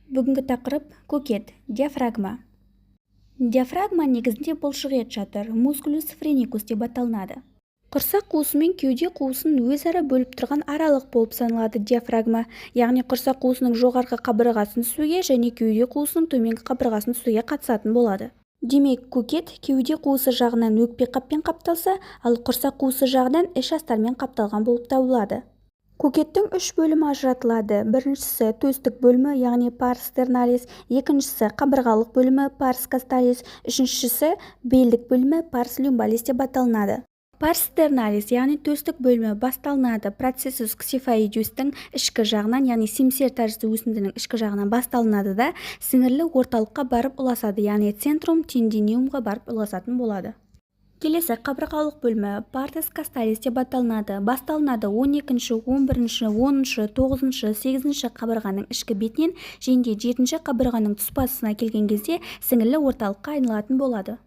Бүгінгі тақырып көкет, диафрагма. Диафрагма негізінде бұлшықет жатыр, мускулус френикус деп аталынады. Құрсақ қуысы мен кеуде қуысын өзара бөліп тұрған аралық болып саналады диафрагма, яғни құрсақ қуысының жоғарғы қабырғасын түзуге және кеуде қуысының төменгі қабырғасын түзуге қатысатын болады. Демек, көкет кеуде қуысы жағынан өкпе қаппен қапталса, ал құрсақ қуысы жағынан іш астармен қапталған болып табылады. Көкеттің үш бөлімі ажыратылады. Біріншісі төстік бөлімі, яғни парс терналис, екіншісі қабырғалық бөлімі, парс касталис, үшіншісі белдік бөлімі, парс люмбалис деп аталынады. Парс терналис, яғни төстік бөлімі басталынады процессус ксифоидиустың ішкі жағынан, яғни семсер тәрізді өсіндінің ішкі жағынан басталынады да сіңірлі орталыққа барып ұласады, яғни центрум тендиниумға барып ұласатын болады. Келесі қабырғалық бөлімі партес касталис деп аталынады. Басталынады 12-ші, 11-ші, 10-ші, 9-ші, 8-ші қабырғаның ішкі бетінен және 7-ші қабырғаның тұспасына келген кезде сіңірлі орталыққа айналатын болады.